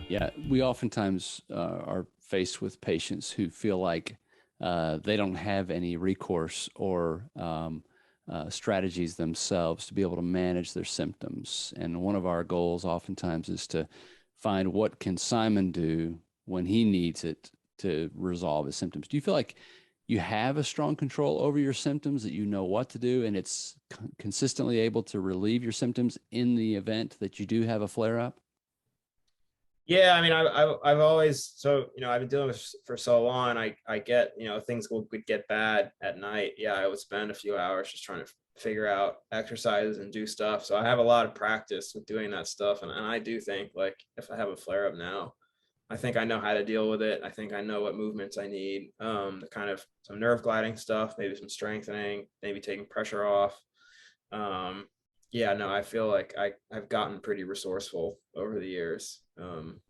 Yeah, we oftentimes are faced with patients who feel like they don't have any recourse or strategies themselves to be able to manage their symptoms. And one of our goals oftentimes is to find what can Simon do when he needs it to resolve his symptoms. Do you feel like you have a strong control over your symptoms, that you know what to do and it's consistently able to relieve your symptoms in the event that you do have a flare up? Yeah, I mean, I've always, I've been doing this for so long. I get, things would get bad at night. Yeah, I would spend a few hours just trying to figure out exercises and do stuff. So I have a lot of practice with doing that stuff. And I do think, like, if I have a flare up now, I think I know how to deal with it. I think I know what movements I need, the kind of some nerve gliding stuff, maybe some strengthening, maybe taking pressure off. Um, yeah, no, I feel like I've gotten pretty resourceful over the years. And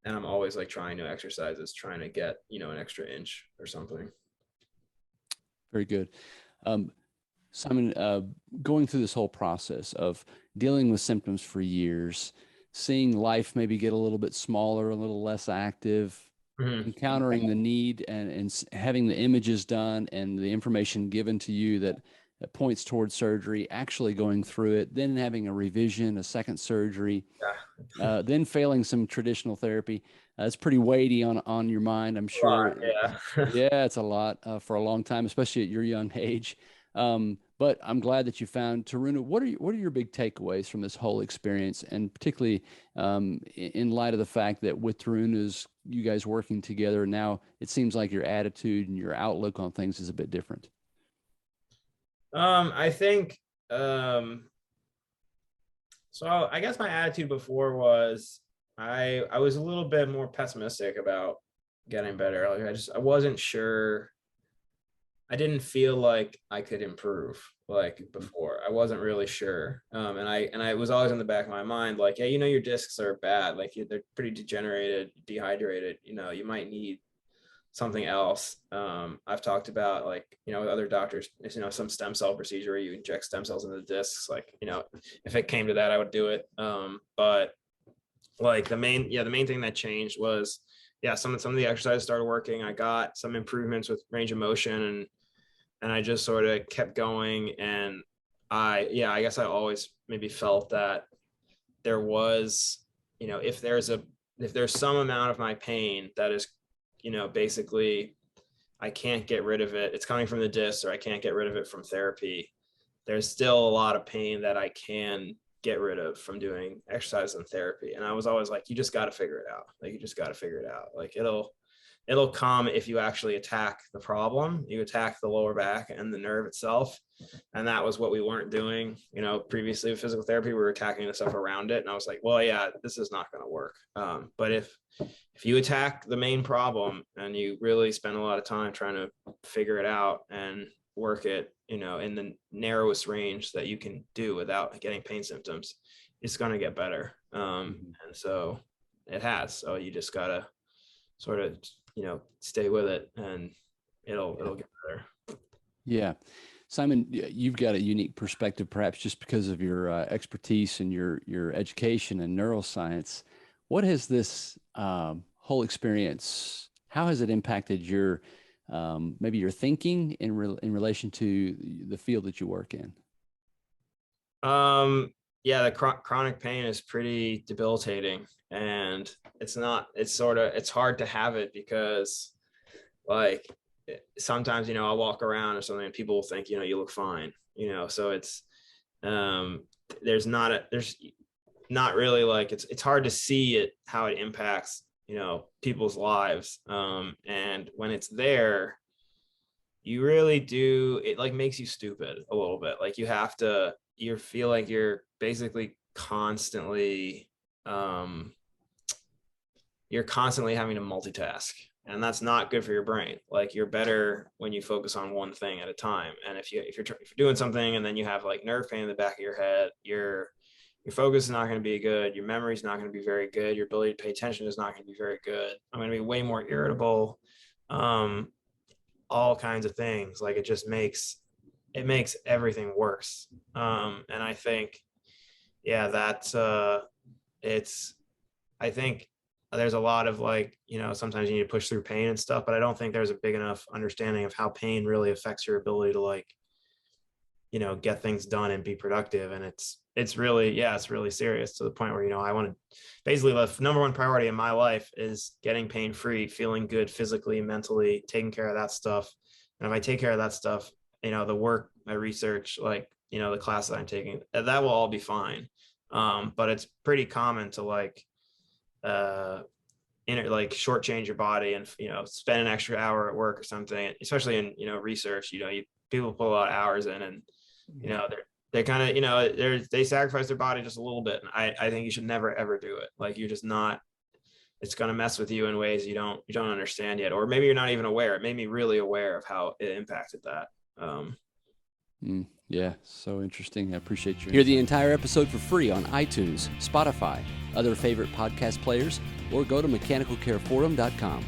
I'm always like trying new exercises, trying to get, an extra inch or something. Very good. Um, Simon, going through this whole process of dealing with symptoms for years, seeing life maybe get a little bit smaller, a little less active, Mhm. encountering the need and having the images done and the information given to you that points towards surgery, actually going through it, then having a revision, a second surgery, Yeah, then failing some traditional therapy. It's pretty weighty on your mind, I'm a lot. sure. Yeah. Yeah, it's a lot for a long time, especially at your young age. But I'm glad that you found Taruna. What are your big takeaways from this whole experience, and particularly in light of the fact that with Taruna's, you guys working together now, it seems like your attitude and your outlook on things is a bit different. I think um so I guess my attitude before was I was a little bit more pessimistic about getting better. Like I wasn't sure. I didn't feel like I could improve like Mhm. before. I wasn't really sure. And I was always in the back of my mind, like, hey, your discs are bad. Like they're pretty degenerated, dehydrated. You might need something else. I've talked about, like, with other doctors, some stem cell procedure where you inject stem cells into the discs. Like, if it came to that, I would do it. But like the main thing that changed was, yeah, some of the exercises started working. I got some improvements with range of motion, and I just sort of kept going. And I guess I always maybe felt that there was, if there's some amount of my pain that is, basically I can't get rid of it. It's coming from the disc, or I can't get rid of it from therapy. There's still a lot of pain that I can get rid of from doing exercise and therapy. And I was always like, you just got to figure it out. Like, you just got to figure it out. Like, it'll come if you actually attack the problem. You attack the lower back and the nerve itself. And that was what we weren't doing. Previously with physical therapy, we were attacking the stuff around it. And I was like, well, yeah, this is not going to work. But if you attack the main problem and you really spend a lot of time trying to figure it out and work it, in the narrowest range that you can do without getting pain symptoms, it's going to get better. Mhm. And so it has. So you just gotta sort of, stay with it, and Yeah. it'll get better. Yeah. Simon, you've got a unique perspective, perhaps just because of your expertise and your education in neuroscience. What has this whole experience? How has it impacted your maybe your thinking in relation to the field that you work in? Yeah, the chronic pain is pretty debilitating, and it's hard to have it because, like, sometimes, I'll walk around or something and people will think, you look fine, so um there's not really, like, it's hard to see it, how it impacts, people's lives. And when it's there, you really do, it like makes you stupid a little bit. Like, you feel like you're basically constantly having to multitask, and that's not good for your brain. Like, you're better when you focus on one thing at a time. And if you're doing something and then you have like nerve pain in the back of your head, your focus is not going to be good, your memory is not going to be very good, your ability to pay attention is not going to be very good. I'm going to be way more irritable. um all kinds of things. Like, it makes everything worse. And I think, yeah, that's it's I think there's a lot of like, sometimes you need to push through pain and stuff, but I don't think there's a big enough understanding of how pain really affects your ability to like, get things done and be productive. And it's really, it's really serious to the point where, I want to basically, the number one priority in my life is getting pain free, feeling good physically, mentally, taking care of that stuff. And if I take care of that stuff, the work, my research, like, the class that I'm taking, that will all be fine. But it's pretty common to like, like shortchange your body and, spend an extra hour at work or something, especially in, research, people put a lot of hours in, and, they kind of, they sacrifice their body just a little bit. And I think you should never, ever do it. Like, you're just not, it's going to mess with you in ways you don't understand yet, or maybe you're not even aware. It made me really aware of how it impacted that. Yeah, so interesting. I appreciate your Hear the entire episode for free on iTunes, Spotify, other favorite podcast players, or go to mechanicalcareforum.com.